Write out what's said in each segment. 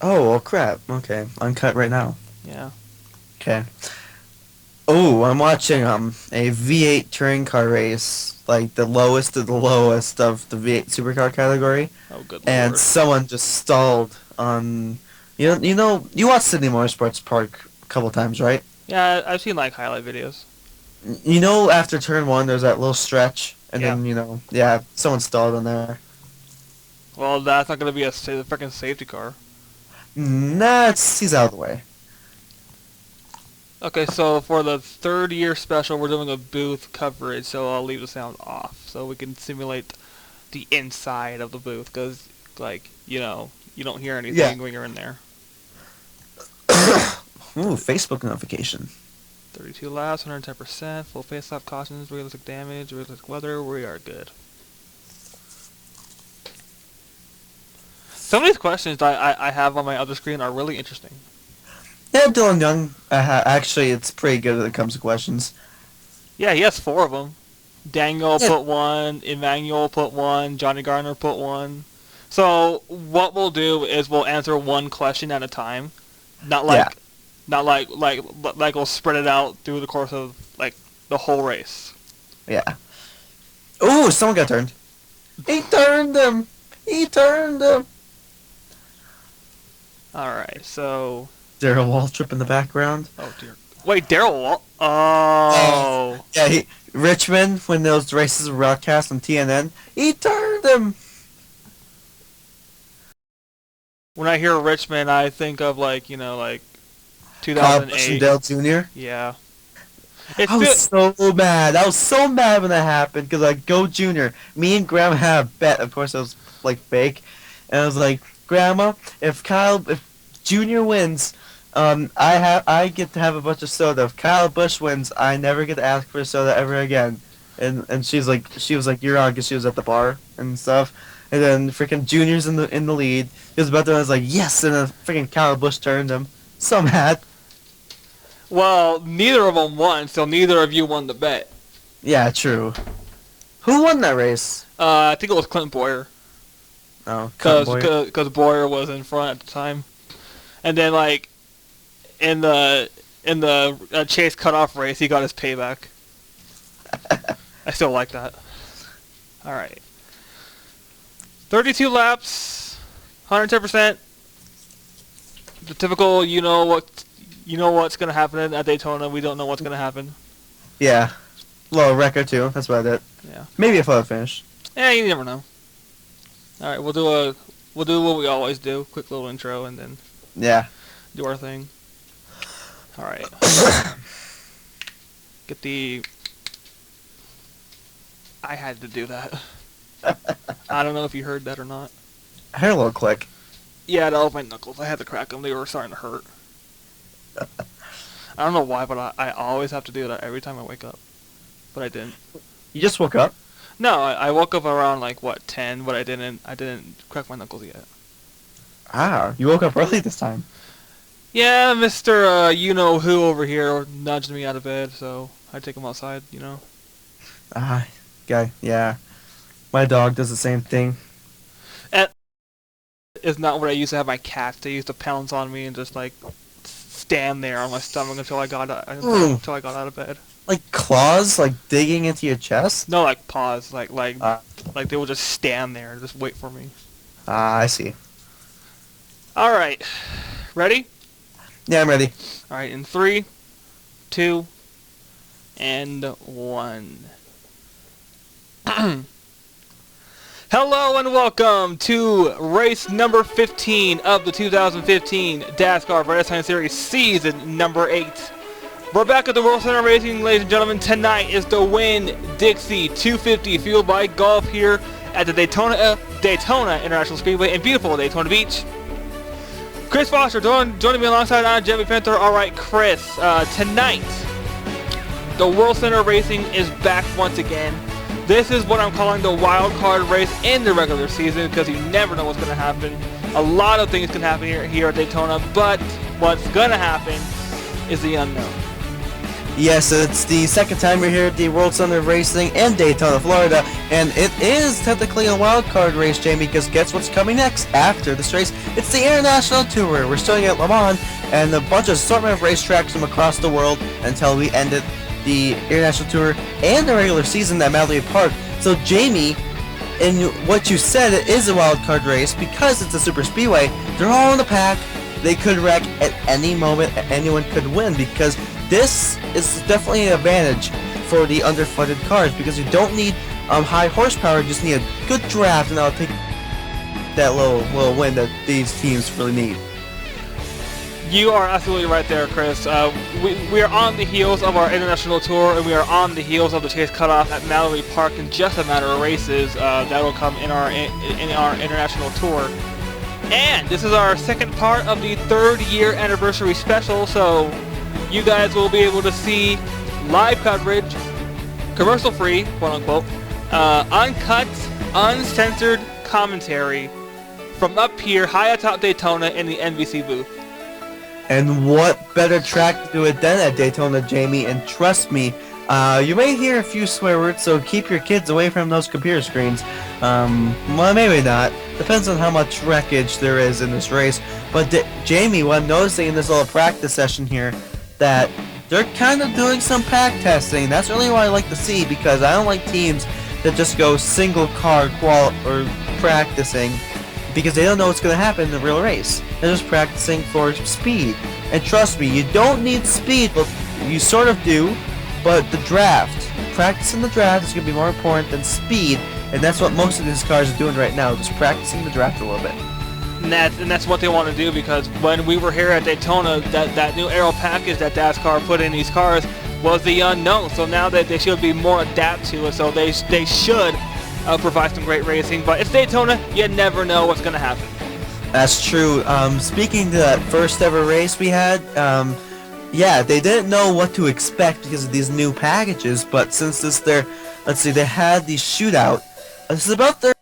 Oh, well, crap. Okay, uncut right now. Yeah. Okay. Oh, I'm watching a V8 touring car race, like the lowest of the lowest of the V8 supercar category, Oh, good and lord. someone just stalled on. You watched Sydney Motorsports Park a couple times, right? Yeah, I've seen like highlight videos. You know, after turn one, there's that little stretch, and Yeah. then yeah, someone stalled on there. Well, that's not gonna be a freaking safety car. Nah, he's out of the way. Okay, so for the third year special, we're doing a booth coverage, so I'll leave the sound off so we can simulate the inside of the booth, because, like, you don't hear Yeah. anything when you're in there. Ooh, Facebook notification. 32 laps, 110%, full face-off cautions, realistic damage, realistic weather, we are good. Some of these questions that I have on my other screen are really interesting. Yeah, Dylan Young. Actually, it's pretty good when it comes to questions. Yeah, he has four of them. Daniel Yeah. put one, Emmanuel put one, Johnny Garner put one. So what we'll do is we'll answer one question at a time, not Yeah. like, not like we'll spread it out through the course of like the whole race. Yeah. Ooh, someone got turned. He turned him. He turned him. All right, so Daryl Waltrip in the background. oh dear, wait, Daryl. Oh. Oh, Yeah, Richmond, when those races were broadcast on TNN, he turned him. when I hear Richmond, I think of like like Kyle Busch and 2008. Dale Jr. Yeah, it's I was so mad. I was so mad when that happened because like Go Junior. Me and Grandma had a bet. Of course, it was like fake, and I was like, Grandma, if Junior wins, I get to have a bunch of soda. If Kyle Busch wins, I never get to ask for soda ever again. And she was like, you're on because she was at the bar and stuff. And then freaking Junior's in the lead. He was about to. I was like, yes, and then freaking Kyle Busch turned him. So mad. well, neither of them won, so neither of you won the bet. Yeah, true. Who won that race? I think it was Clint Boyer, Oh, Cotton cause, Boy. cause, cause Boyer was in front at the time, and then like in the chase cutoff race, he got his payback. I still like that. All right, 32 laps, 110%. The typical, you know what's gonna happen at Daytona. We don't know what's gonna happen. Yeah. Low record too. That's about it. Yeah. Maybe a photo finish. Yeah, you never know. All right, we'll do what we always do. Quick little intro, and then Yeah. do our thing. All right. Get the. I had to do that. I don't know if you heard that or not. I heard a little click. Yeah, that was my knuckles. I had to crack them. They were starting to hurt. I don't know why, but I always have to do that every time I wake up. But I didn't. You just woke up? No, I woke up around like what 10, but I didn't crack my knuckles yet. Ah, you woke up early this time. Yeah, Mister you know who over here nudged me out of bed, so I take him outside. Ah, guy. Yeah. My dog does the same thing. And it's not what I used to have my cats. They used to pounce on me and just like stand there on my stomach until I got out of bed. Like claws, like digging into your chest. No, like pause, like like Ah, like they will just stand there, and just wait for me. I see. All right, ready? Yeah, I'm ready. All right, in three, two, and one. Hello and welcome to race number 15 of the 2015 DASCAR Vredestien Series season number 8. We're back at the World Center Racing, ladies and gentlemen. Tonight is the Winne Dixie 250 fueled by golf here at the Daytona International Speedway in beautiful Daytona Beach. Chris Foster joining me alongside Jimmy Panther. All right, Chris. Tonight, the World Center Racing is back once again. This is what I'm calling the wild card race in the regular season because you never know what's going to happen. A lot of things can happen here at Daytona, but what's going to happen is the unknown. Yes, it's the second time we're here at the World Center of Racing in Daytona, Florida, and it is technically a wild card race, Jamie, because guess what's coming next after this race? It's the International Tour. We're starting at Le Mans and a bunch of assortment of racetracks from across the world until we ended the International Tour and the regular season at Mallory Park. So, Jamie, in what you said, it is a wild card race because it's a super speedway. They're all in the pack. They could wreck at any moment. Anyone could win because this is definitely an advantage for the underfunded cars because you don't need high horsepower. You just need a good draft, and that'll take that little win that these teams really need. You are absolutely right there, Chris. We are on the heels of our international tour, and we are on the heels of the chase cutoff at Mallory Park in just a matter of races that will come in our international tour. And this is our second part of the 3rd year anniversary special, so you guys will be able to see live coverage, commercial-free, quote-unquote, uncut, uncensored commentary from up here high atop Daytona in the NBC booth. And what better track to do it than at Daytona, Jamie? And trust me, you may hear a few swear words, so keep your kids away from those computer screens. Well, maybe not. Depends on how much wreckage there is in this race. But Jamie, what I'm noticing in this little practice session here, that they're kind of doing some pack testing. That's really what I like to see because I don't like teams that just go single car or practicing because they don't know what's going to happen in the real race. They're just practicing for speed. And trust me, you don't need speed, but you sort of do. But the draft, practicing the draft is going to be more important than speed, and that's what most of these cars are doing right now, just practicing the draft a little bit. And that's what they want to do because when we were here at Daytona, that new aero package that DASCAR put in these cars was the unknown. So now that they should be more adapt to it, so they should provide some great racing. But it's Daytona, you never know what's going to happen. That's true. Speaking to that first ever race we had, yeah, they didn't know what to expect because of these new packages, but since they had the shootout, this is about they're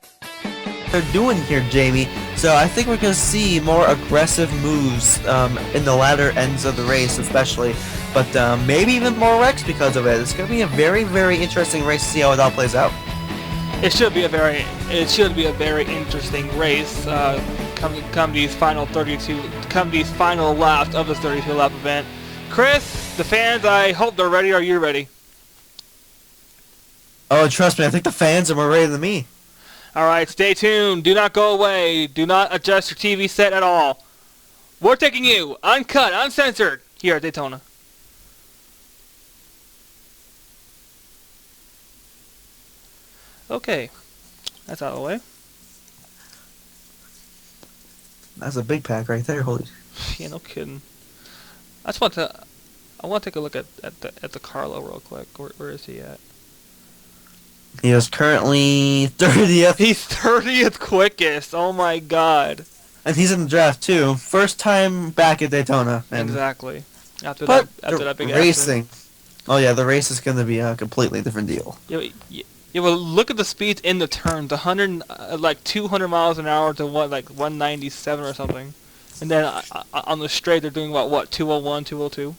doing here, Jamie. So I think we're going to see more aggressive moves in the latter ends of the race especially, but maybe even more wrecks because of it. It's going to be a very, very interesting race to see how it all plays out. It should be a very interesting race come these final laps of this 32 lap event. Chris, the fans, I hope they're ready. Are you ready? Oh, trust me, I think the fans are more ready than me. Alright, stay tuned. Do not go away. Do not adjust your TV set at all. We're taking you, uncut, uncensored, here at Daytona. Okay, that's out of the way. That's a big pack right there, holy. Yeah, no kidding. I want to take a look at the Carlo real quick. Where is he at? He is currently 30th. He's 30th quickest. Oh my god. And he's in the draft too. First time back at Daytona. And exactly. After that big racing. accident. Oh yeah, the race is going to be a completely different deal. Yeah, well, look at the speeds in the turns. 200 miles an hour to 197 or something. And then on the straight, they're doing what 201, 202?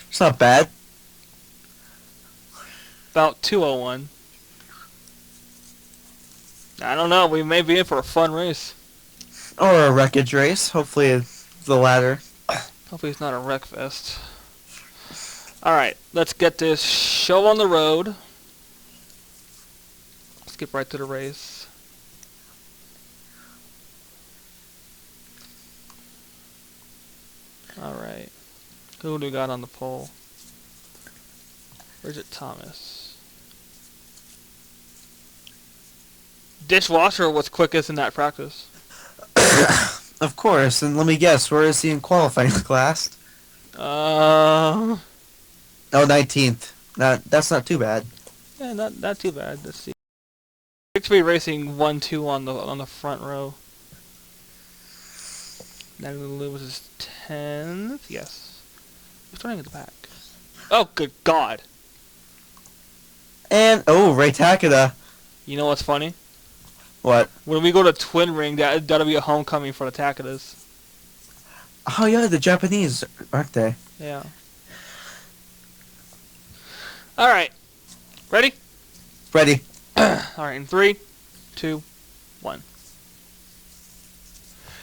It's not bad. About 201. I don't know. We may be in for a fun race. Or a wreckage race. Hopefully it's the latter. Hopefully it's not a wreck fest. Alright, let's get this show on the road. Skip right to the race. Alright. Who do we got on the pole? Where's it, Thomas? Dishwasher was quickest in that practice. Of course, and let me guess, where is he in qualifying class? Oh, 19th. That's not too bad. Yeah, not too bad. Let's see. Dixie Racing 1-2 on the front row. Natalie was his 10th. Yes. Who's starting at the back? Oh, good God. And Ray Takeda. You know what's funny? What? When we go to Twin Ring, that'll be a homecoming for the Takedas. Oh yeah, the Japanese, aren't they? Yeah. Alright. Ready? Ready. Alright, in 3, 2, 1.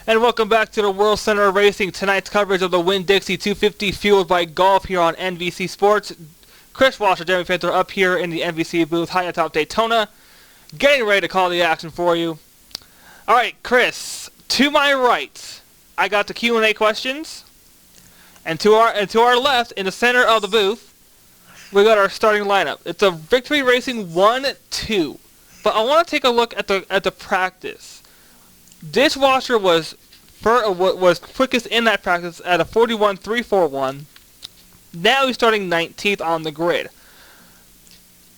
And welcome back to the World Center of Racing. Tonight's coverage of the Winne Dixie 250 fueled by golf here on NVC Sports. Chris Washer, Jeremy Panther up here in the NVC booth high atop Daytona. Getting ready to call the action for you. Alright, Chris, to my right, I got the Q&A questions. And to our left, in the center of the booth, we got our starting lineup. It's a Victory Racing 1-2. But I want to take a look at the practice. Dishwasher was quickest in that practice at a 41.341. Now he's starting 19th on the grid.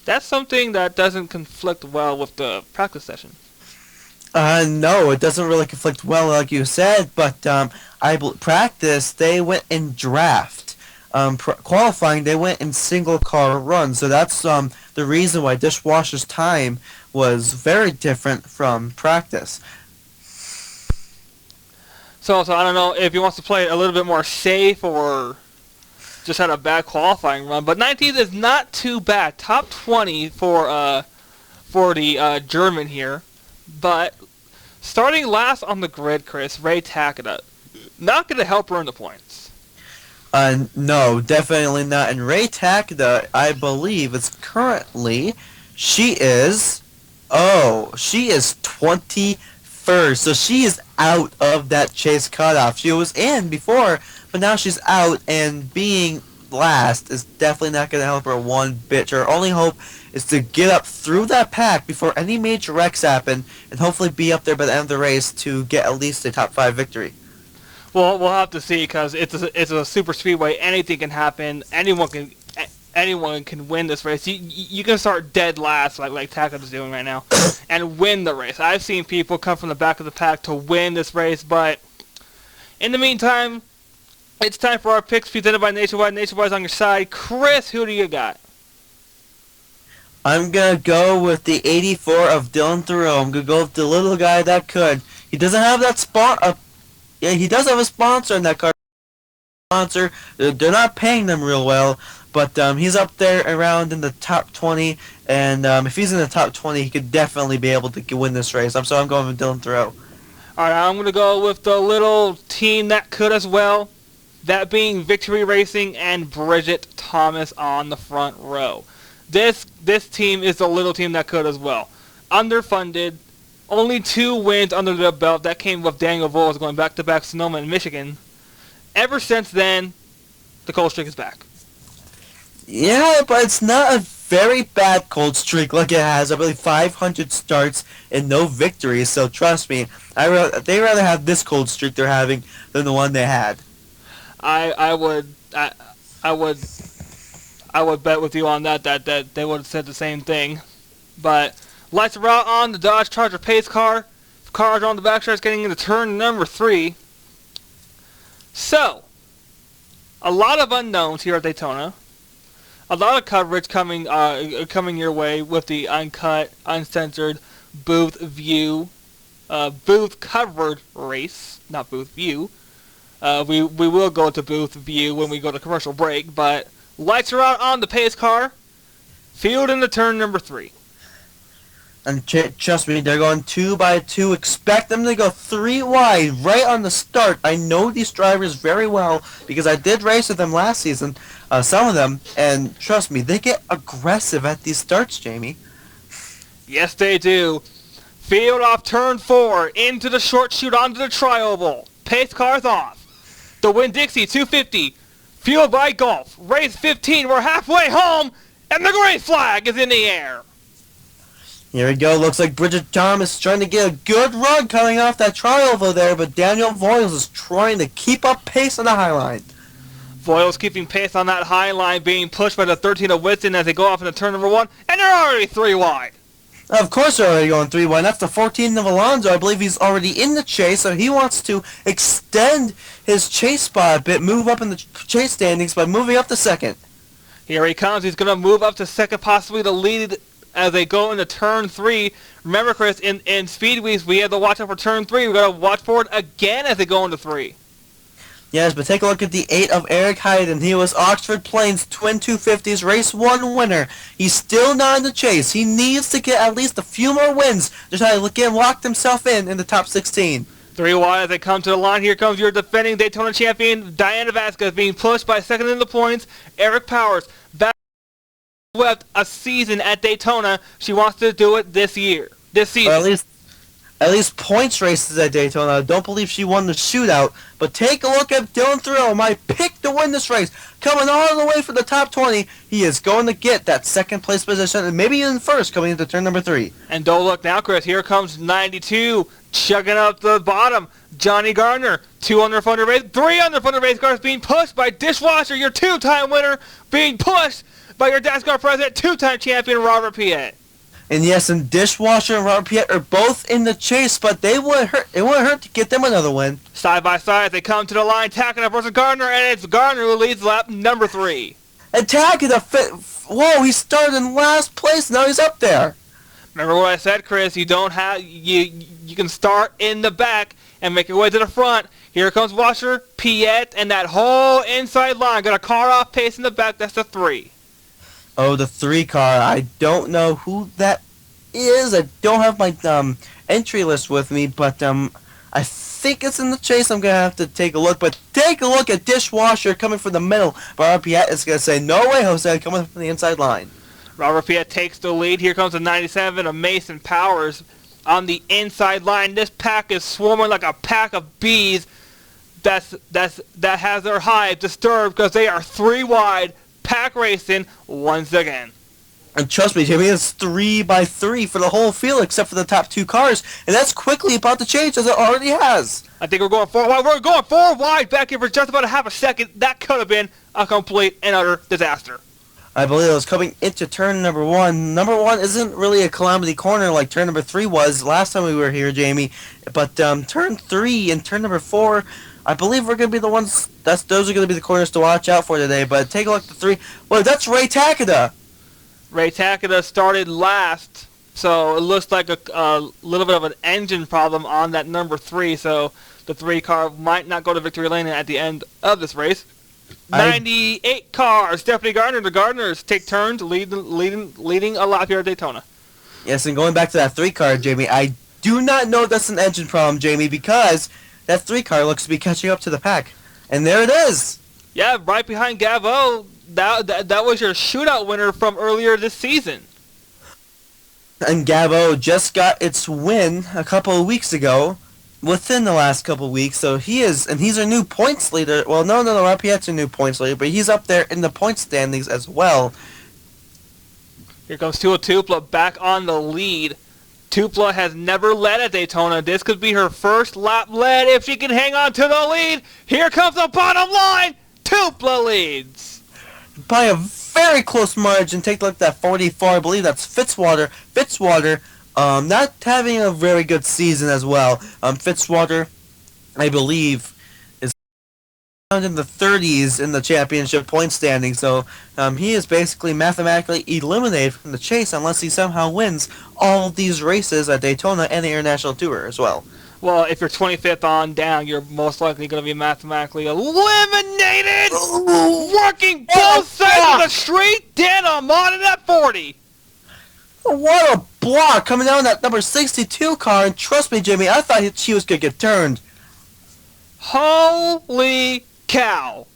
That's something that doesn't conflict well with the practice session. No, it doesn't really conflict well, like you said. But practice, they went in draft. Qualifying, they went in single car run. So that's the reason why Dishwasher's time was very different from practice. So I don't know if he wants to play it a little bit more safe or just had a bad qualifying run. But 19th is not too bad. Top 20 for the German here. But starting last on the grid, Chris, Ray Takeda. Not going to help earn the points. No, definitely not. And Ray Takeda, I believe, is currently, she is 21st. So she is out of that chase cutoff. She was in before, but now she's out, and being last is definitely not going to help her one bit. Her only hope is to get up through that pack before any major wrecks happen, and hopefully be up there by the end of the race to get at least a top 5 victory. Well, we'll have to see, because it's a super speedway. Anything can happen. Anyone can win this race. You can start dead last, like Takeda's doing right now, and win the race. I've seen people come from the back of the pack to win this race, but in the meantime, it's time for our picks presented by Nationwide. Nationwide's on your side. Chris, who do you got? I'm going to go with the 84 of Dylan Thoreau. I'm going to go with the little guy that could. He doesn't have that spot. Yeah, he does have a sponsor in that car. Sponsor. They're not paying them real well, but he's up there around in the top 20, and if he's in the top 20, he could definitely be able to win this race. I'm going with Dylan Thoreau. Alright, I'm going to go with the little team that could as well. That being Victory Racing and Bridget Thomas on the front row. This team is the little team that could as well. Underfunded. Only 2 wins under their belt. That came with Daniel Voles going back-to-back Sonoma and Michigan. Ever since then, the cold streak is back. Yeah, but it's not a very bad cold streak like it has. I believe 500 starts and no victories. So trust me, they rather have this cold streak they're having than the one they had. I would bet with you on that they would have said the same thing. But lights are out on the Dodge Charger pace car. Cars are on the backstretch getting into turn number 3. So, a lot of unknowns here at Daytona. A lot of coverage coming your way with the uncut, uncensored booth view, booth covered race, not booth view. We will go to booth view when we go to commercial break, but lights are out on the pace car. Field into turn number 3. And trust me, they're going 2 by 2. Expect them to go 3 wide right on the start. I know these drivers very well because I did race with them last season, some of them, and trust me, they get aggressive at these starts, Jamie. Yes, they do. Field off turn 4, into the short chute onto the tri-oval. Pace car's off. The Winne Dixie 250, fueled by golf. Race 15, we're halfway home, and the gray flag is in the air. Here we go. Looks like Bridget Thomas is trying to get a good run coming off that tri-oval there, but Daniel Voiles is trying to keep up pace on the high line. Voiles keeping pace on that high line, being pushed by the 13 of Whitson as they go off into turn number 1, and they're already 3 wide. Of course they're already going 3 wide. That's the 14 of Alonso. I believe he's already in the chase, so he wants to extend his chase spot a bit, move up in the chase standings by moving up to second. Here he comes. He's going to move up to second, possibly to lead as they go into turn 3. Remember, Chris, in Speedweeks, we had to watch out for turn 3. We've got to watch for it again as they go into 3. Yes, but take a look at the 8 of Eric Heiden. He was Oxford Plains Twin 250s Race 1 winner. He's still not in the chase. He needs to get at least a few more wins to try to get locked himself in the top 16. 3 wide as they come to the line. Here comes your defending Daytona champion, Diana Vasquez, being pushed by second in the points, Eric Powers. Vasquez swept a season at Daytona. She wants to do it this season. Or at least points races at Daytona. I don't believe she won the shootout. But take a look at Dylan Thrill, my pick to win this race. Coming all the way for the top 20. He is going to get that second place position and maybe even first coming into turn number 3. And don't look now, Chris. Here comes 92, chugging up the bottom. Johnny Gardner, 2 under front of race, 3 under front of race cars being pushed by Dishwasher, your 2-time winner, being pushed by your DASCAR president, 2-time champion Robert Piet. And yes, and Dishwasher and Robert Piet are both in the chase, but it wouldn't hurt to get them another win. Side by side, they come to the line, Takeda versus Gardner, and it's Gardner who leads lap number 3. And Takeda, whoa, he started in last place, now he's up there. Remember what I said, Chris? You don't have you can start in the back and make your way to the front. Here comes Washer, Piet, and that whole inside line. Got a car off pace in the back. That's the 3. Oh, the 3 car. I don't know who that is. I don't have my entry list with me, but I think it's in the chase. I'm going to have to take a look. But take a look at Dishwasher coming from the middle. Robert Piet is going to say, no way, Jose, coming from the inside line. Robert Piet takes the lead. Here comes the 97 of Mason Powers on the inside line. This pack is swarming like a pack of bees that has their hive disturbed because they are 3 wide. Pack racing once again. And trust me, Jimmy, it's 3 by 3 for the whole field except for the top 2 cars, and that's quickly about to change as it already has. I think we're going 4 wide. We're going 4 wide back here for just about a half a second. That could have been a complete and utter disaster. I believe it was coming into turn number 1. Number 1 isn't really a calamity corner like turn number 3 was last time we were here, Jamie, but turn 3 and turn number 4, I believe we're going to be the ones, those are going to be the corners to watch out for today. But take a look at the 3. Well, that's Ray Takeda. Ray Takeda started last, so it looks like a little bit of an engine problem on that number 3. So the 3 car might not go to victory lane at the end of this race. 98 cars. Stephanie Gardner. The Gardners take turns leading a lap here at Daytona. Yes, and going back to that 3 car, Jamie, I do not know if that's an engine problem, Jamie, because that 3 car looks to be catching up to the pack. And there it is. Yeah, right behind Gavo. That was your shootout winner from earlier this season. And Gavo just got its win a couple of weeks ago, within the last couple of weeks. So he's our new points leader. Well, no, Rapiet's a new points leader, but he's up there in the points standings as well. Here comes Tua Tupla back on the lead. Tupla has never led at Daytona. This could be her first lap lead if she can hang on to the lead. Here comes the bottom line. Tupla leads. By a very close margin. Take a look at that 44. I believe that's Fitzwater. Not having a very good season as well. Fitzwater, I believe, is in the 30s in the championship point standing. So he is basically mathematically eliminated from the chase unless he somehow wins all these races at Daytona and the International Tour as well. Well, if you're 25th on down, you're most likely going to be mathematically eliminated. Working both sides of the street, Dan Amon in that 40. What a block coming down that number 62 car, and trust me, Jimmy, I thought she was going to get turned. Holy cow.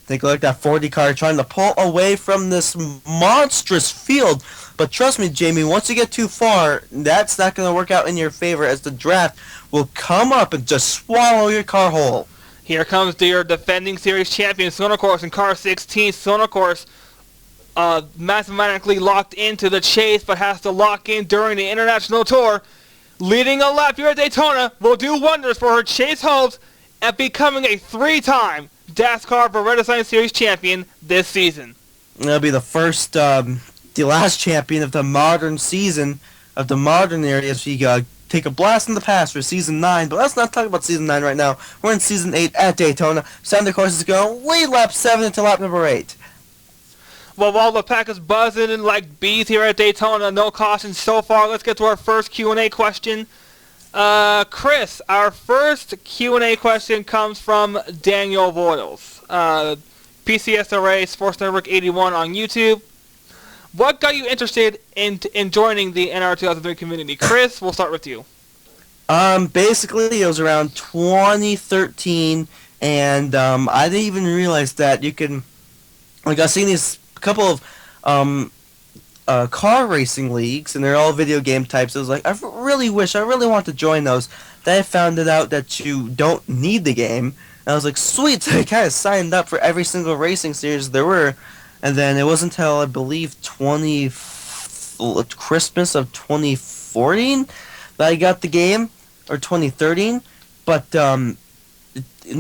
Take a look at that 40 car trying to pull away from this monstrous field. But trust me, Jamie, once you get too far, that's not going to work out in your favor as the draft will come up and just swallow your car whole. Here comes your defending series champion, Sonocourse, in car 16. Sonocourse mathematically locked into the chase, but has to lock in during the international tour. Leading a lap here at Daytona will do wonders for her chase hopes at becoming a 3-time DASCAR Vredestien Series champion this season. It'll be the first, the last champion of the modern season, of the modern era, as we take a blast in the past for Season 9. But let's not talk about Season 9 right now. We're in Season 8 at Daytona. Sonocourse is going to lead lap 7 into lap number 8. Well, while the pack is buzzing like bees here at Daytona, no caution so far. Let's get to our first Q&A question. Chris, our first Q&A question comes from Daniel Voiles. PCSRA Sports Network 81 on YouTube. What got you interested in joining the NR 2003 community? Chris, we'll start with you. Basically, it was around 2013, and I didn't even realize that you can. Like, I've seen these couple of car racing leagues, and they're all video game types. I was like, I really want to join those. Then I found it out that you don't need the game. And I was like, sweet. So I kind of signed up for every single racing series there were, and then it wasn't until I believe Christmas of 2014 that I got the game, or 2013. But in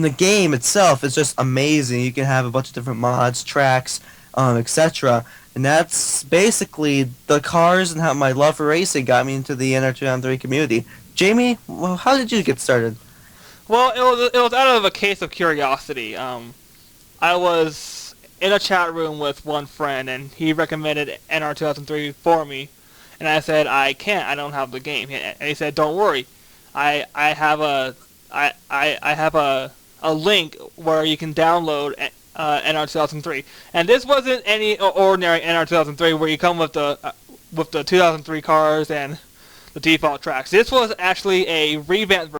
the game itself, it's just amazing. You can have a bunch of different mods, tracks, etc. And that's basically the cars and how my love for racing got me into the NR203 community. Jamie, well, how did you get started? Well, it was out of a case of curiosity. I was in a chat room with one friend, and he recommended NR 2003 for me, and I said I can't. I don't have the game. And he said, "Don't worry, I have a link where you can download NR 2003." And this wasn't any ordinary NR 2003 where you come with the 2003 cars and the default tracks. This was actually a revamped version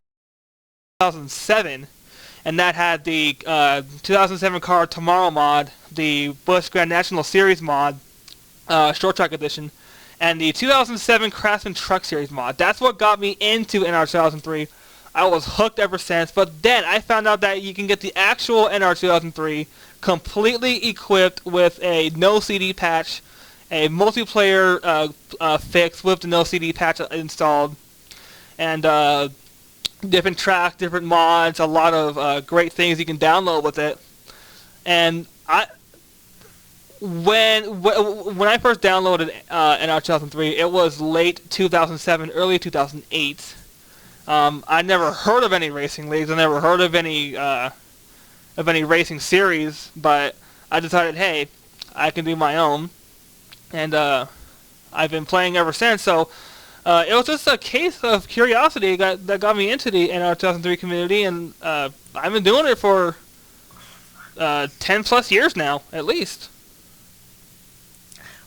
of 2007, and that had the 2007 car Tomorrow mod, the Busch Grand National Series mod, short track edition, and the 2007 Craftsman Truck Series mod. That's what got me into NR 2003. I was hooked ever since, but then I found out that you can get the actual NR 2003 completely equipped with a no CD patch, a multiplayer fix with the no CD patch installed, and different tracks, different mods, a lot of great things you can download with it. And when I first downloaded NR 2003, it was late 2007, early 2008. I never heard of any racing leagues. I never heard of any racing series. But I decided, hey, I can do my own, and I've been playing ever since. So it was just a case of curiosity that got me into the NR 2003 community, and I've been doing it for 10 plus years now, at least.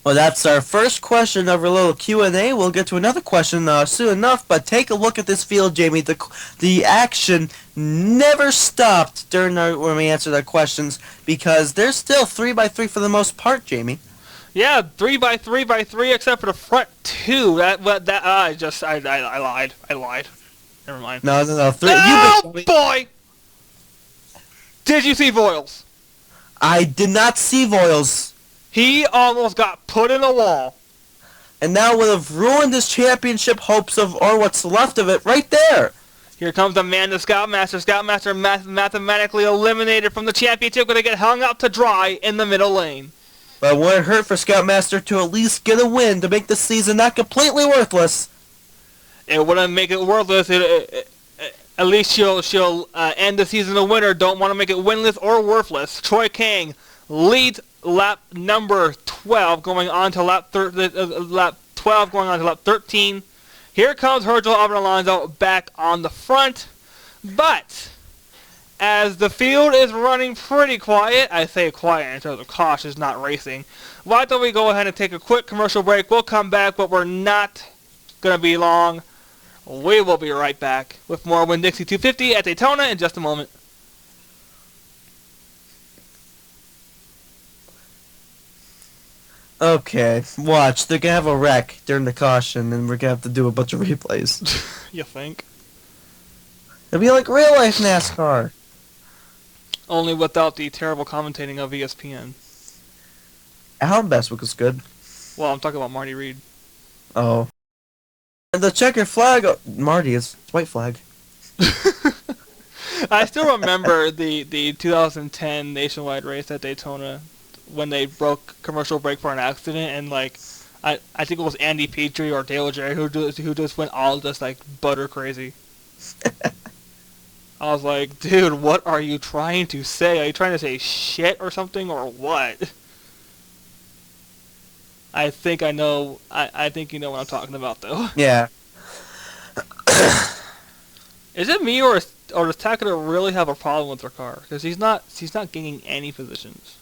Well, that's our first question of our little Q&A. We'll get to another question soon enough, but take a look at this field, Jamie. The action never stopped when we answered our questions, because there's still 3x3 for the most part, Jamie. Yeah, 3x3x3, except for the front two. I lied. Never mind. No. Oh, boy! Did you see Voiles? I did not see Voiles. He almost got put in a wall. And that would have ruined his championship hopes or what's left of it right there. Here comes the man, the Scoutmaster. Scoutmaster mathematically eliminated from the championship, going to get hung out to dry in the middle lane. But it wouldn't hurt for Scoutmaster to at least get a win to make the season not completely worthless. It wouldn't make it worthless. At least she'll end the season a winner. Don't want to make it winless or worthless. Troy Kang leads lap number 12, going on to lap 12, going on to lap 13. Here comes Virgil Alonso back on the front, but as the field is running pretty quiet, I say quiet in terms of cautious, not racing, why don't we go ahead and take a quick commercial break? We'll come back, but we're not going to be long. We will be right back with more Winne Dixie 250 at Daytona in just a moment. Okay, watch. They're gonna have a wreck during the caution, and we're gonna have to do a bunch of replays. You think? It'll be like real life NASCAR. Only without the terrible commentating of ESPN. Alan Bestwick was good. Well, I'm talking about Marty Reed. Oh. And the checkered flag, Marty, is white flag. I still remember the 2010 nationwide race at Daytona when they broke commercial break for an accident, and like I think it was Andy Petrie or Dale Jerry who just went all just like butter crazy. I was like, dude, what are you trying to say? Are you trying to say shit or something, or what? I think I know. I think you know what I'm talking about, though. Yeah. Is it me, or does Takeda really have a problem with her car? Because she's not gaining any positions.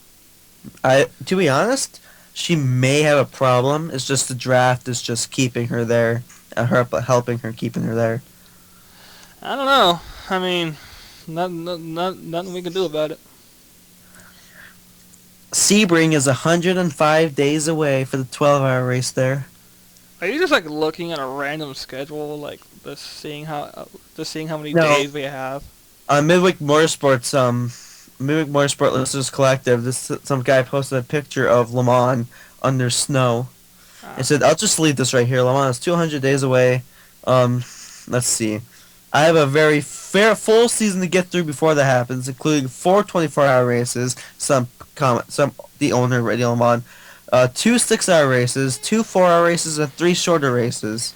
To be honest, she may have a problem. It's just the draft is just keeping her there, helping her, keeping her there. I don't know. I mean, nothing we can do about it. Sebring is 105 days away for the 12-hour race there. Are you just like looking at a random schedule, like just seeing how many No. days we have? Midweek Motorsport Listeners Collective. Some guy posted a picture of Le Mans under snow. It said, "I'll just leave this right here. Le Mans is 200 days away. Let's see. I have a very full season to get through before that happens, including 4 24-hour races, the owner of Le Mans, 2 6-hour races, 2 4-hour races, and 3 shorter races."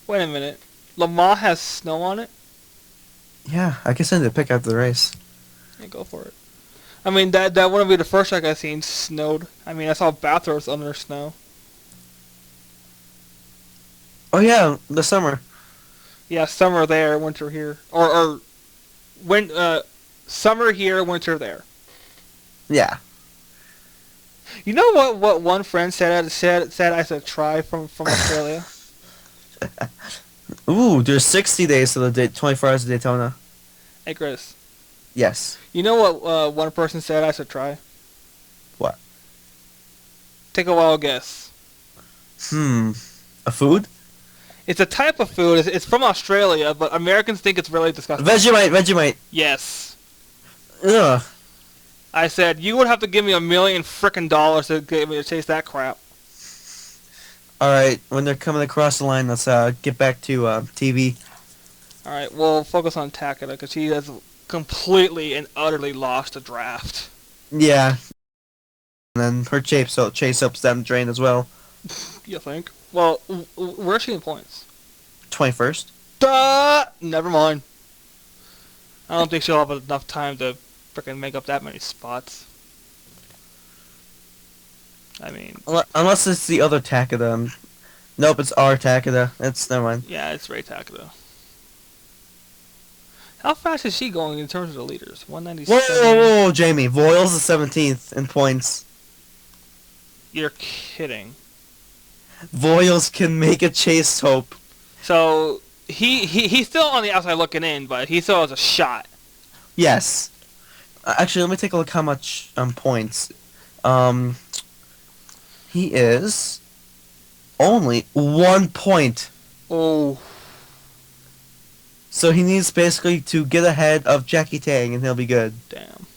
Wait a minute. Le Mans has snow on it? Yeah, I can send you a pic after the race. Yeah, go for it. I mean, that wouldn't be the first track I've seen snowed. I mean, I saw Bathurst under snow. Oh yeah, the summer. Yeah, summer there, winter here. Summer here, winter there. Yeah. You know what one friend said I should try from Australia? Ooh, there's 60 days to the 24 hours of Daytona. Hey, Chris. Yes. You know what one person said I should try? What? Take a wild guess. A food? It's a type of food. It's from Australia, but Americans think it's really disgusting. Vegemite. Yes. Ugh. I said, you would have to give me $1 million frickin' dollars to get me to taste that crap. Alright, when they're coming across the line, let's get back to TV. Alright, we'll focus on Takeda, because he has completely and utterly lost the draft. Yeah. And then her chase ups down the drain as well. You think? Well, where's she in points? 21st. Duh! Never mind. I don't think she'll have enough time to frickin' make up that many spots. I mean... Unless it's the other Takeda. Nope, it's our Takeda. Never mind. Yeah, it's Ray Takeda. How fast is she going in terms of the leaders? 197. Whoa, Jamie. Voiles is 17th in points. You're kidding. Voiles can make a chase hope. So, he's still on the outside looking in, but he still has a shot. Yes. Actually, let me take a look how much points. He is only 1 point. Oh. So he needs basically to get ahead of Jackie Tang, and he'll be good. Damn.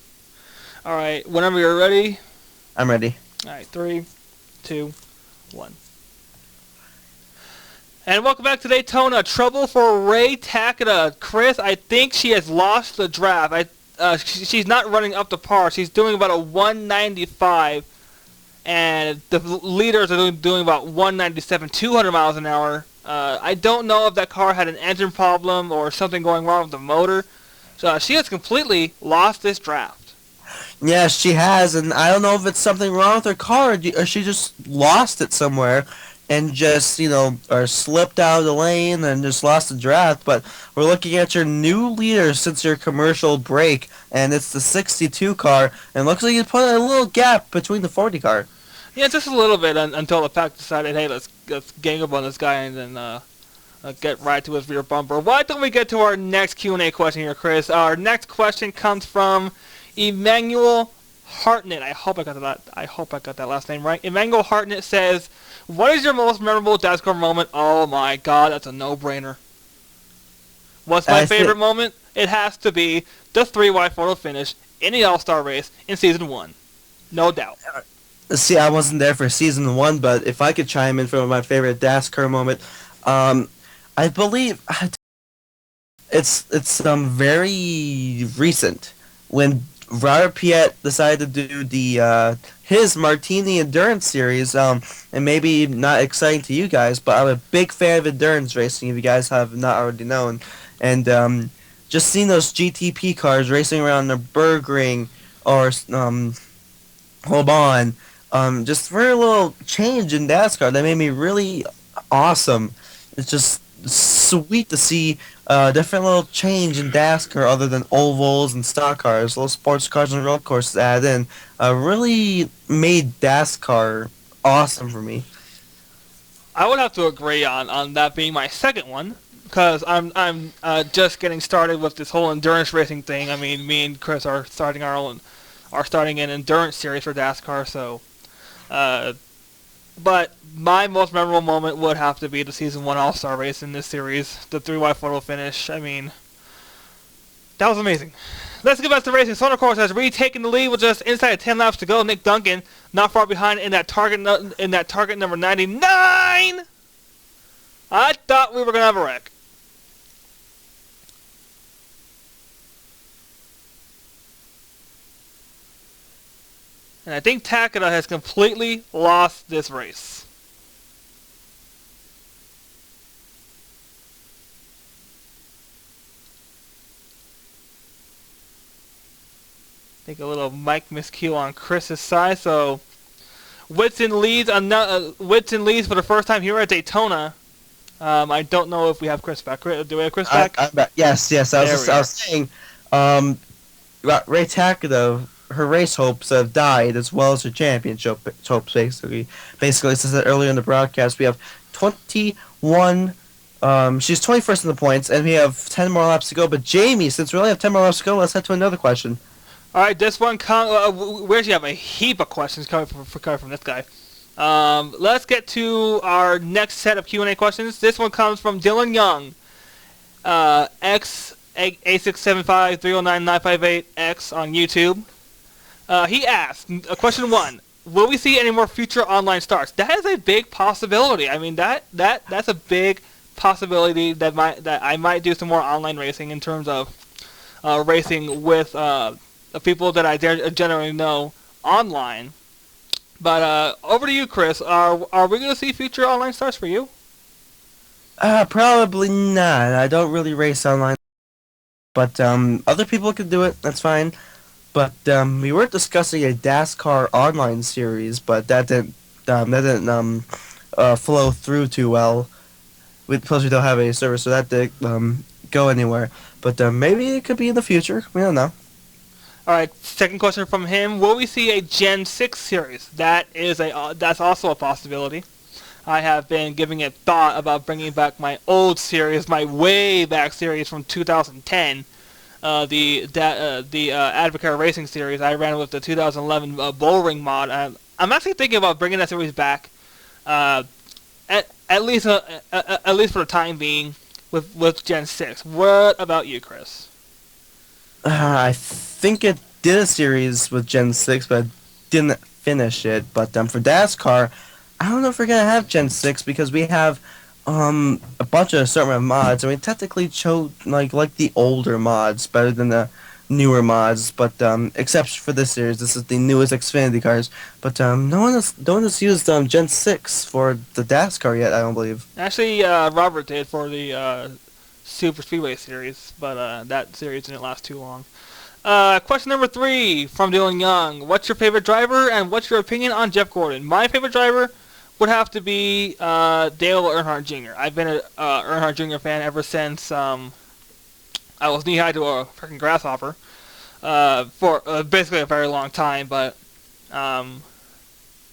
Alright, whenever you're ready. I'm ready. Alright, 3, 2, 1. And welcome back to Daytona. Trouble for Ray Takeda. Chris, I think she has lost the draft. She's not running up to par. She's doing about a 195. And the leaders are doing about 197, 200 miles an hour. I don't know if that car had an engine problem or something going wrong with the motor. So she has completely lost this draft. Yes, she has, and I don't know if it's something wrong with her car, or she just lost it somewhere, and just, or slipped out of the lane and just lost the draft. But we're looking at your new leader since your commercial break, and it's the 62 car, and it looks like you put a little gap between the 40 car. Yeah, just a little bit until the pack decided, hey, let's gang up on this guy and then get right to his rear bumper. Why don't we get to our next Q&A question here, Chris? Our next question comes from Emmanuel Hartnett. I hope I got that last name right. Emmanuel Hartnett says, "What is your most memorable DASCAR moment?" Oh my God, that's a no-brainer. What's my favorite moment? It has to be the 3-wide photo finish in the All-Star race in Season 1. No doubt. See, I wasn't there for Season 1, but if I could chime in for my favorite DASCAR moment, I believe it's very recent when Robert Piet decided to do the his Martini Endurance Series, and maybe not exciting to you guys, but I'm a big fan of endurance racing, if you guys have not already known, and just seeing those GTP cars racing around the Nürburgring or Le Mans, just for a little change in NASCAR, that made me really awesome. It's just sweet to see different little change in DASCAR other than ovals and stock cars, little sports cars and road courses added in, really made DASCAR awesome for me. I would have to agree on that being my second one, because I'm just getting started with this whole endurance racing thing. I mean, me and Chris are starting an endurance series for DASCAR. So, but my most memorable moment would have to be the Season 1 All-Star race in this series, the 3x photo finish. I mean, that was amazing. Let's get back to racing. Sonar Course has retaken the lead with just inside 10 laps to go. Nick Duncan not far behind in that target number 99. I thought we were gonna have a wreck. And I think Takeda has completely lost this race. I think a little mic miscue on Chris's side. So Whitson leads for the first time here at Daytona. I don't know if we have Chris back. Do we have Chris back? I'm back. Yes. I was saying, Ray Takeda, her race hopes have died as well as her championship hopes. Basically, as I said earlier in the broadcast, we have 21. She's 21st in the points, and we have 10 more laps to go. But Jamie, since we only have 10 more laps to go, let's head to another question. All right, this one we actually have a heap of questions coming from this guy. Let's get to our next set of Q&A questions. This one comes from Dylan Young, X A6753099588X on YouTube. He asked, question 1: will we see any more future online starts? That is a big possibility. I mean, that's a big possibility that I might do some more online racing in terms of racing with the people that I generally know online. But over to you, Chris. Are we going to see future online starts for you? Probably not. I don't really race online, but other people could do it. That's fine. But we were discussing a DASCAR online series, but that didn't flow through too well. Plus, we don't have any service, so that didn't go anywhere. But maybe it could be in the future. We don't know. All right. Second question from him: will we see a Gen 6 series? That's also a possibility. I have been giving it thought about bringing back my old series, my way back series from 2010. The Advocaat Racing series. I ran with the 2011 Bullring mod. I'm actually thinking about bringing that series back, at least for the time being, with Gen 6. What about you, Chris? I think it did a series with Gen 6, but didn't finish it. But for DASCAR, I don't know if we're gonna have Gen 6 because we have a bunch of assortment of mods. I mean, technically chose like the older mods better than the newer mods, but except for this series, this is the newest Xfinity cars. But no one has used Gen 6 for the DASCAR yet, I don't believe. Actually, Robert did for the Super Speedway series, but that series didn't last too long. Question number 3 from Dylan Young: what's your favorite driver, and what's your opinion on Jeff Gordon? My favorite driver would have to be Dale Earnhardt Jr. I've been an Earnhardt Jr. fan ever since I was knee-high to a freaking grasshopper for basically a very long time. But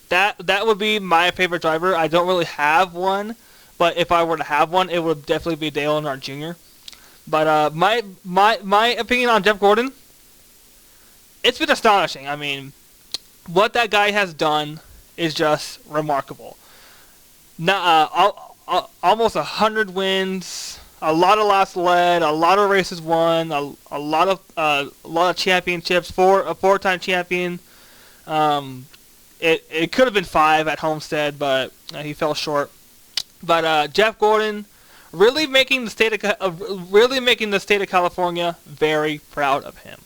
that would be my favorite driver. I don't really have one, but if I were to have one, it would definitely be Dale Earnhardt Jr. But my opinion on Jeff Gordon, it's been astonishing. I mean, what that guy has done is just remarkable. Almost 100 wins, a lot of laps led, a lot of races won, a lot of championships. A four-time champion. It could have been 5 at Homestead, but he fell short. But Jeff Gordon really making the state of California very proud of him.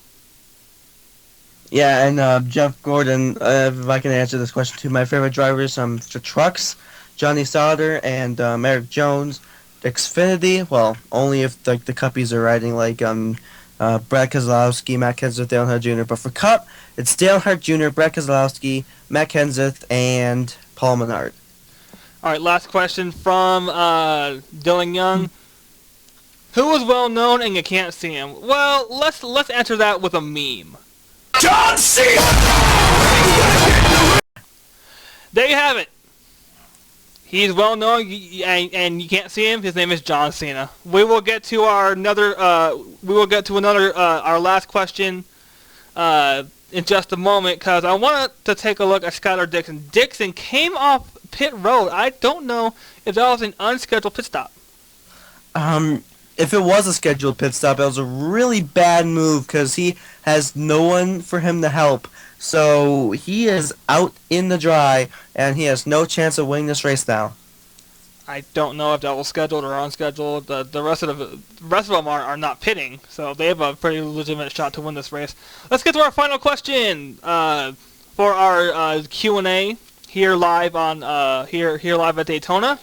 Yeah, and Jeff Gordon, if I can answer this question too, my favorite drivers, the trucks, Johnny Sauter and Eric Jones. Xfinity, well, only if the Cuppies are riding, like Brad Keselowski, Matt Kenseth, Dale Earnhardt Jr. But for Cup, it's Dale Earnhardt Jr., Brad Keselowski, Matt Kenseth, and Paul Menard. All right, last question from Dylan Young. Who is well known and you can't see him? Well, let's answer that with a meme. John Cena! There you have it. He's well known and you can't see him. His name is John Cena. We will get to our last question in just a moment, because I wanted to take a look at Skylar Dixon. Dixon came off pit road. I don't know if that was an unscheduled pit stop. If it was a scheduled pit stop, it was a really bad move because he has no one for him to help. So he is out in the dry, and he has no chance of winning this race now. I don't know if that was scheduled or unscheduled. The rest of them are not pitting, so they have a pretty legitimate shot to win this race. Let's get to our final question for our Q&A here live on here live at Daytona.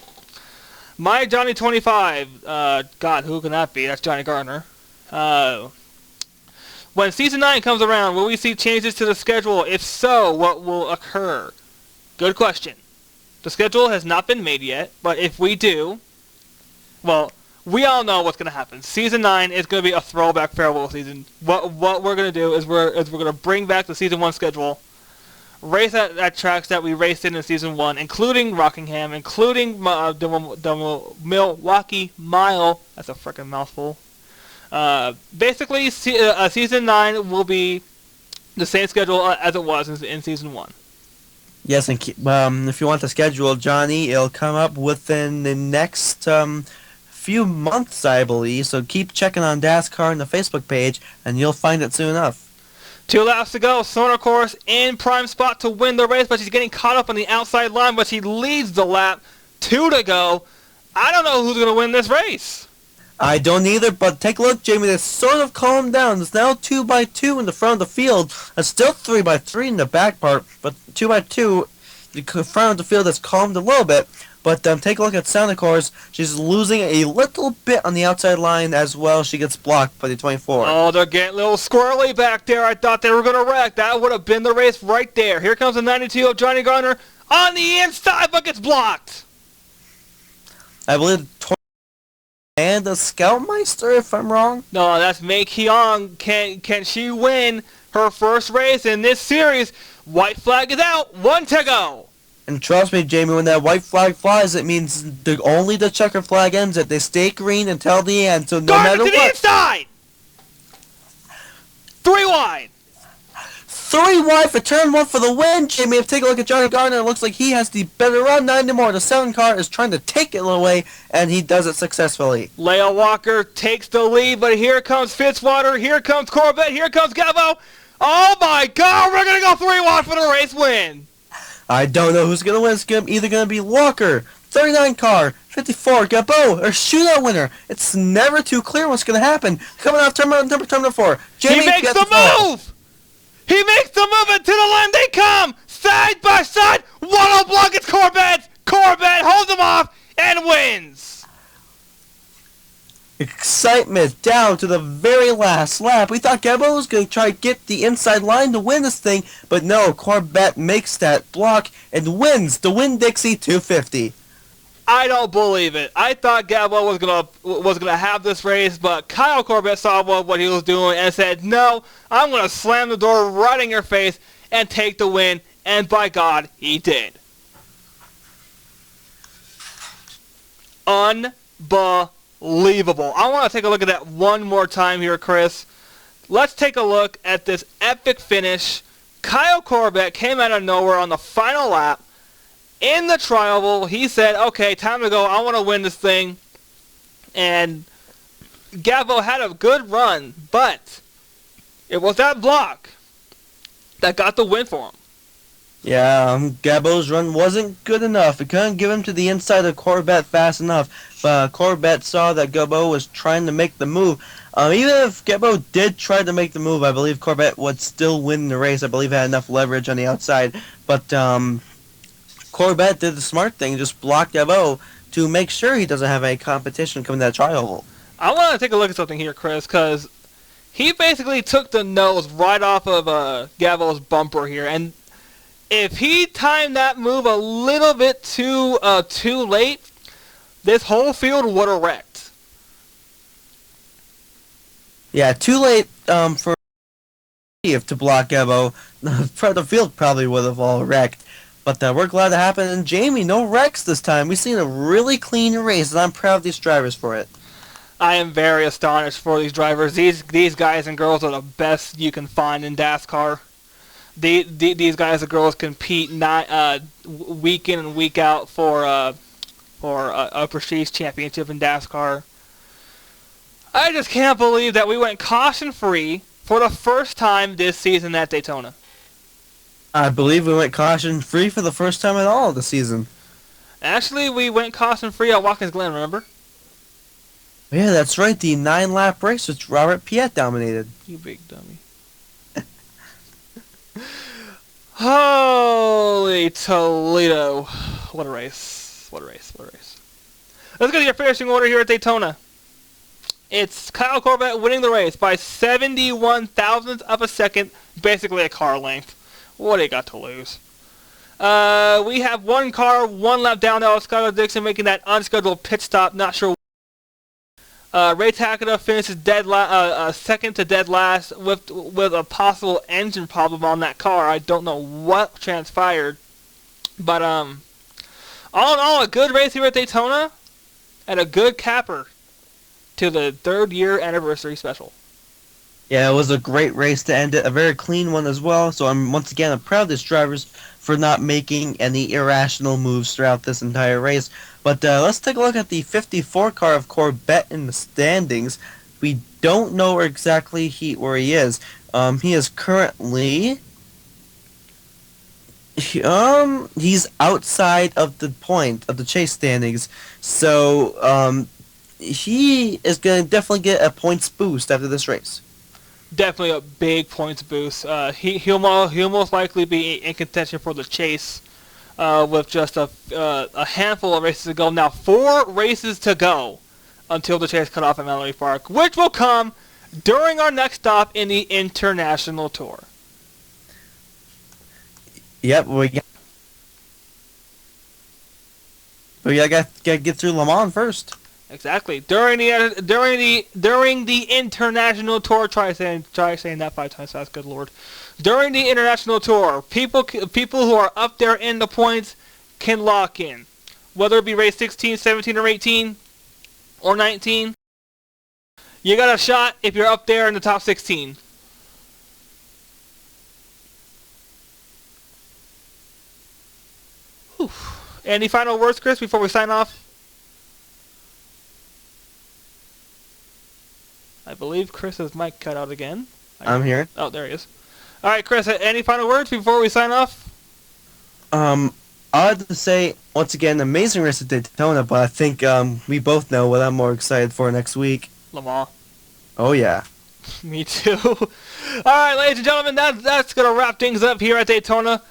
My Johnny 25, God, who can that be? That's Johnny Gardner. When Season 9 comes around, will we see changes to the schedule? If so, what will occur? Good question. The schedule has not been made yet, but if we do, well, we all know what's going to happen. Season 9 is going to be a throwback farewell season. What we're going to do is we're going to bring back the Season 1 schedule, race at tracks that we raced in Season 1, including Rockingham, including the Milwaukee Mile. That's a freaking mouthful. Basically, Season 9 will be the same schedule as it was in Season 1. Yes, and if you want the schedule, Johnny, it'll come up within the next few months, I believe. So keep checking on DASCAR on the Facebook page, and you'll find it soon enough. 2 laps to go. Sona, of course, in prime spot to win the race, but she's getting caught up on the outside line, but she leads the lap. 2 to go. I don't know who's going to win this race. I don't either, but take a look, Jamie. It's sort of calmed down. It's now 2x2 in the front of the field. It's still 3x3 in the back part, but 2x2, the front of the field has calmed a little bit. But take a look at Santa Claus. She's losing a little bit on the outside line as well. She gets blocked by the 24. Oh, they're getting a little squirrely back there. I thought they were going to wreck. That would have been the race right there. Here comes the 92 of Johnny Garner on the inside, but gets blocked. I believe and the Scoutmeister, if I'm wrong. No, that's Mei Keong. Can she win her first race in this series? White flag is out. 1 to go. And trust me, Jamie, when that white flag flies, it means only the checker flag ends it. They stay green until the end, so no matter to the what. inside! 3 wide. 3 wide for turn 1 for the win, Jamie. If you take a look at Johnny Garner, it looks like he has the better run, not anymore. The 7 car is trying to take it away, and he does it successfully. Leia Walker takes the lead, but here comes Fitzwater, here comes Corbett, here comes Galvo. Oh my God, we're going to go 3 wide for the race win. I don't know who's going to win. It's either going to be Walker, 39 car, 54, Gabo, or shootout winner. It's never too clear what's going to happen. Coming off terminal 4. Jamie, he makes the move! He makes the move, and to the line they come! Side by side! 1-0 block, it's Corbett! Corbett holds him off and wins! Excitement down to the very last lap. We thought Gabo was going to try to get the inside line to win this thing, but no, Corbett makes that block and wins the Winn-Dixie 250. I don't believe it. I thought Gabo was gonna have this race, but Kyle Corbett saw what he was doing and said, "No, I'm gonna slam the door right in your face and take the win." And by God, he did. Unbelievable. I want to take a look at that one more time here, Chris. Let's take a look at this epic finish. Kyle Corbett came out of nowhere on the final lap. In the trioval, he said, okay, time to go. I want to win this thing. And Gabo had a good run, but it was that block that got the win for him. Yeah, Gabo's run wasn't good enough. It couldn't give him to the inside of Corbett fast enough. But Corbett saw that Gabo was trying to make the move. Even if Gabo did try to make the move, I believe Corbett would still win the race. I believe he had enough leverage on the outside. But Corbett did the smart thing, just blocked Gabo to make sure he doesn't have any competition coming to that trioval. I want to take a look at something here, Chris, because he basically took the nose right off of Gabo's bumper here. And if he timed that move a little bit too late, this whole field would have wrecked. Yeah, too late for if to block Evo. The field probably would have all wrecked. But we're glad it happened. And Jamie, no wrecks this time. We've seen a really clean race, and I'm proud of these drivers for it. I am very astonished for these drivers. These guys and girls are the best you can find in DASCAR. These guys and girls compete week in and week out for a prestige championship in DASCAR. I just can't believe that we went caution-free for the first time this season at Daytona. I believe we went caution-free for the first time at all this season. Actually, we went caution-free at Watkins Glen, remember? Yeah, that's right. The 9-lap race which Robert Piet dominated. You big dummy. Holy Toledo. What a race. What a race. What a race. Let's go to your finishing order here at Daytona. It's Kyle Corbett winning the race by 71 thousandths of a second, basically a car length. What do you got to lose? We have one car, one lap down now. Skylar Dixon making that unscheduled pit stop. Not sure. Ray Takada finishes second to dead last with a possible engine problem on that car. I don't know what transpired, but all in all, a good race here at Daytona, and a good capper to the 3rd year anniversary special. Yeah, it was a great race to end it, a very clean one as well. So I'm proud of these drivers for not making any irrational moves throughout this entire race. But let's take a look at the 54 car of Corbett in the standings. We don't know exactly where he is. He is currently he's outside of the point of the chase standings. So he is going to definitely get a points boost after this race. Definitely a big points boost. He'll most likely be in contention for the chase with just a handful of races to go. Now 4 races to go until the chase cut off at Mallory Park, which will come during our next stop in the International Tour. Yep, we gotta get through Le Mans first. Exactly. During the International Tour, try saying that 5 times fast. Good Lord. During the International Tour, people who are up there in the points can lock in, whether it be race 16, 17, or 18, or 19. You got a shot if you're up there in the top 16. Whew. Any final words, Chris, before we sign off? I believe Chris's mic cut out again. I'm here. Oh, there he is. All right, Chris, any final words before we sign off? I have to say, once again, amazing race at Daytona, but I think we both know what I'm more excited for next week. Le Mans. Oh, yeah. Me too. All right, ladies and gentlemen, that's going to wrap things up here at Daytona.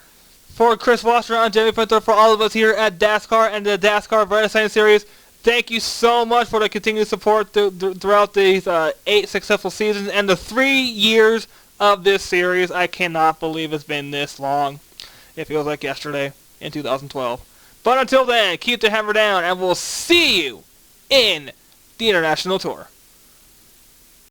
For Chris Wasser, I'm Jamie Pinto, for all of us here at DASCAR and the DASCAR Vredestien series. Thank you so much for the continued support throughout these 8 successful seasons and the 3 years of this series. I cannot believe it's been this long. It feels like yesterday in 2012. But until then, keep the hammer down, and we'll see you in the International Tour.